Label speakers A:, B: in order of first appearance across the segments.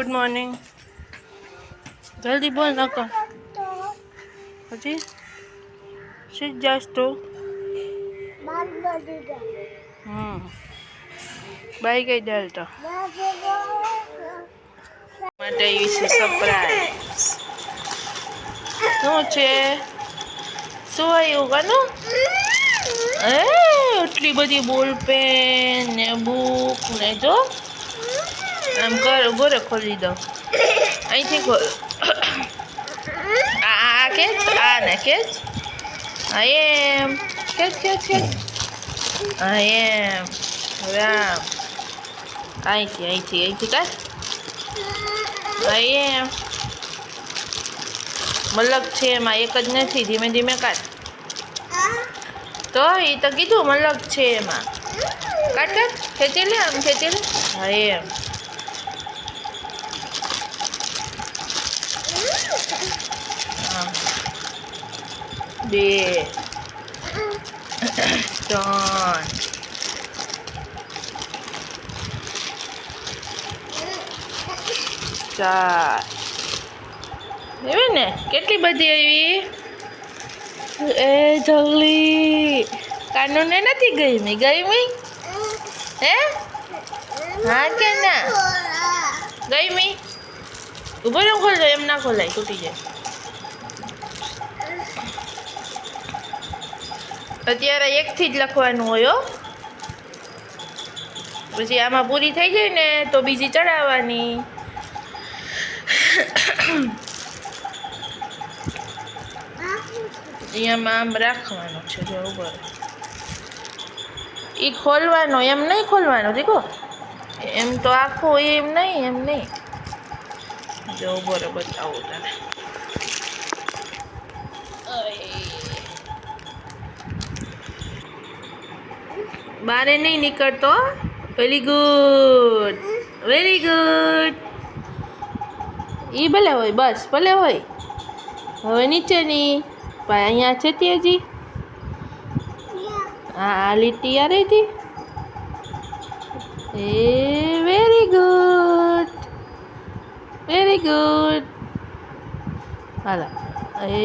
A: Good morning. જલ્દી બોલ નકો હજી શીખ જાશ તો બાઈ ગઈ દાલ તો માટે વિશે સરપ્રાઈઝ શું છે? શું આવ્યું કાનું? એટલી બધી બોલ પેન ને બુક ને જો આમ કર ગોરે ખોલી દો અહીંથી ખોલ. આ કેચ આ ને કેચ આઈ એમ કેચ કેચ કેચ આઈ એમ રામ અહીંથી કાઢ આઈ એમ મલક છે એમાં એક જ નથી ધીમે ધીમે કાઢ તો એ તો કીધું મલક છે એમાં કાઢ કાઢ ખેંચી લે આમ ખેંચી લે હા એમ બે ત્રણ ચાર એવી ને કેટલી બધી આવી એ જલ્દી કાનૂને નથી ગઈ હે હા કે ના ગઈ ઉભો ને ખોલજો એમ ના ખોલાય તૂટી જાય. અત્યારે એકથી જ લખવાનું હોય પછી આમાં પૂરી થઈ જાય ને તો બીજી ચડાવવાની. અહીંયામાં આમ રાખવાનું છે જો ઉપર એ ખોલવાનો એમ નહીં ખોલવાનું દીકો એમ તો આખું એમ નહીં જો ઉપર બતાવું તને બારે નહીં નીકળતો. વેરી ગુડ ઈ ભલે હોય બસ ભલે હોય. હવે નીચેની ભાઈ અહીંયા છે તે હજી આ લીટી આ રહી હતી એ વેરી ગુડ હાલો એ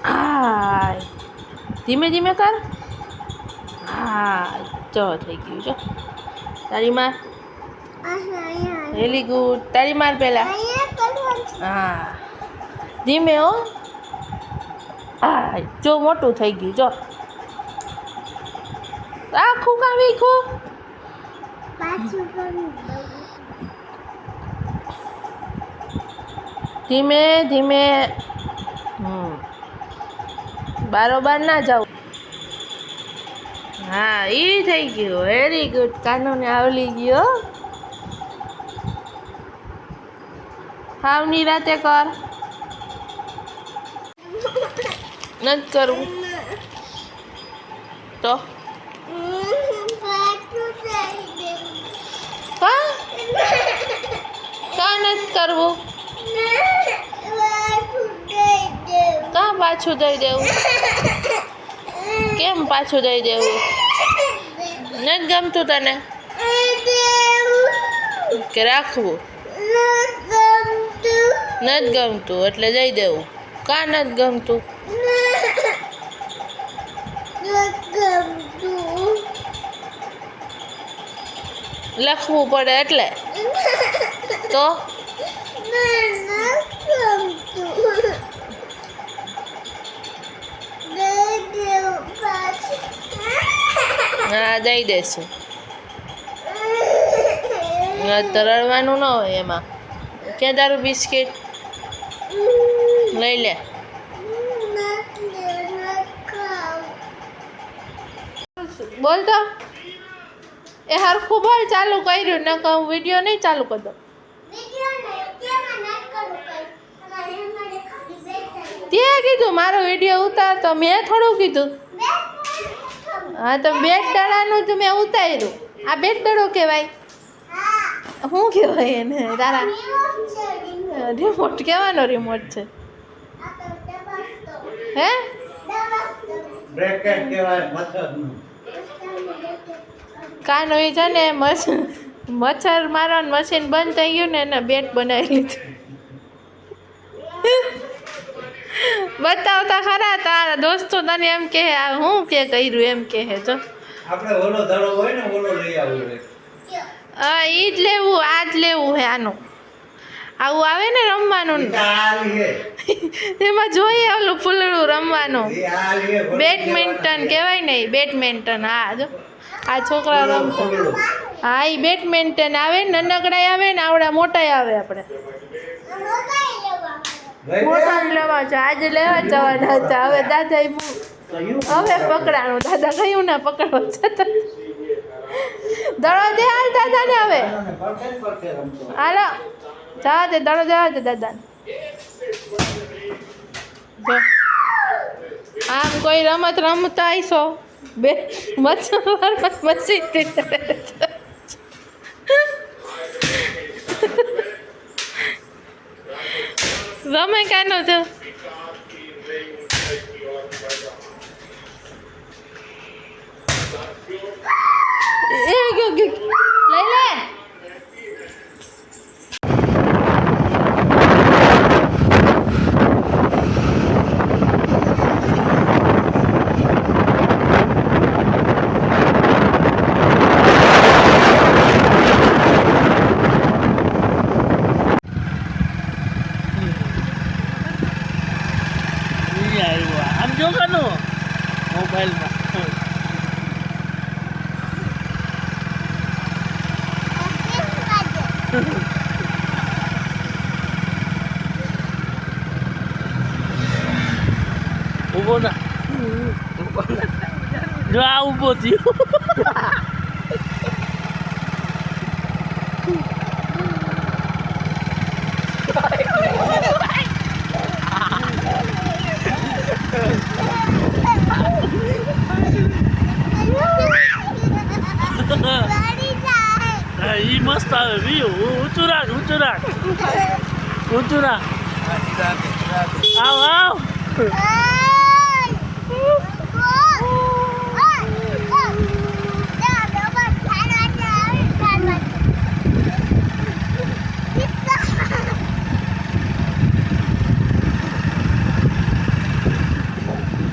A: હાય ધીમે ધીમે કર હા ચો થઈ ગયું જો તારી માર વેરી ગુડ તારી માર પેલા હા ધીમે હો હા જો મોટું થઈ ગયું જો આખું કાવી ખો ધીમે ધીમે બારોબાર ના જાવ. હા એ થઈ ગયું વેરી ગુડ કાનૂને આવલી ગયો. હાવની રાતે કર નથી કરવું તો કા નથી કરવું કા પાછું દઈ દેવું કેમ પાછું દઈ દેવું નથી ગમતું તને કે રાખવું નથી ગમતું એટલે દઈ દેવું કા નથી ગમતું લખવું પડે એટલે તો હા દઈ દેશું તરડવાનું ન હોય એમાં ક્યાં તારું બિસ્કિટ લઈ લે બોલ તો એ હરખું બોલ ચાલુ કર્યું ન કહું વિડીયો નહીં ચાલુ કરતો તે કીધું મારો વિડીયો ઉતાર તો મેં થોડું કીધું હા તો બેટ દડાનું તો મેં ઉતાર્યું આ બેટ દડો કહેવાય શું કહેવાય એને તારા રિમોટ કહેવાનો રિમોટ છે હે
B: બ્રેકેટ કહેવાય મચ્છરનું
A: કાનો એ છે ને મસ્ત મચ્છર મારવાનું મશીન બંધ થઈ ગયું ને એને બેટ બનાવી લીધું. બતાવતા ખરા તારા દોસ્તો તને એમ કહે આ હું કે કર્યું એમ કહે જો
B: આપણે ઓલો દડો હોય ને ઓલો લઈ આવવું છે.
A: હા ઈ જ લેવું આ જ લેવું હે આનું આવું આવે ને રમવાનું
B: ઈ તો આ લે.
A: એમાં જોઈએ ઓલું ફૂલડું રમવાનું
B: ઈ આ લે.
A: બેડમિન્ટન કહેવાય ને ઈ બેડમિન્ટન હા જો આ છોકરા રમતા હા ઈ બેડમિન્ટન આવે ને નાનકડાય આવે ને આવડા મોટાય આવે આપણે મોટા લેવા છે આજે લેવા જવાના હતા હવે દાદા હવે પકડાણું દાદા કયું ના પકડો છતાં દડો દે હાલ દાદાને હવે હાલો જા દે દડો દેવા દે દાદાને જો આમ કોઈ રમત રમતા આવીશો બે મચ્છર મચ્છી રમે કાનો છો એ ગયો લઈ લે
C: આમ જો કાનો મોબાઈલમાં ઉભો ના જો આ ઉભો થયો ઈ મસ્ત આવે વ્યૂ ઊંચું રાખ ઊંચું રાખ ઊંચું રાખ આવ આવ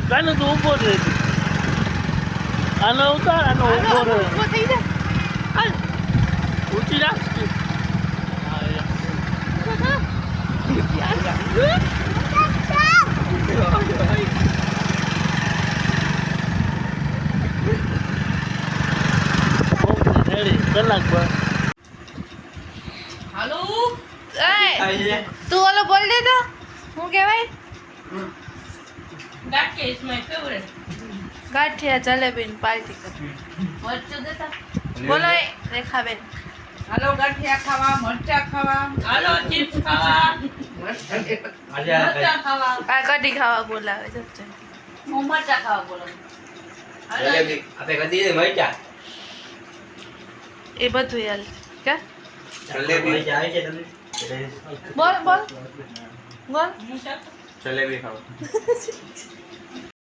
C: કાનો તું ઊભો રહે આનો ઉતાર આનો ઊભો રહે ઊંચી રાખ કલાક પર
A: હાલો તું ઓલો બોલ દે તો શું કહેવાય
D: ગાંઠિયા ઇઝ માય ફેવરેટ.
A: ગાંઠિયા જલેબી ને પાર્ટી કર
D: મરચું દેતા.
A: બોલો એ રેખાબેન
D: હાલો ગાંઠિયા ખાવા, મરચા ખાવા, હાલો ચિપ્સ ખાવા, મરચા ખાવા.
A: આ કઢી ખાવા બોલાવે છે
D: હું મરચા ખાવા બોલું.
B: જલેબી આપણે કદી મરચા
A: એ બધું યાર કે
B: જલેબી
A: બોલ બોલ બોલ
D: હું શાક
B: જલેબી ખાવ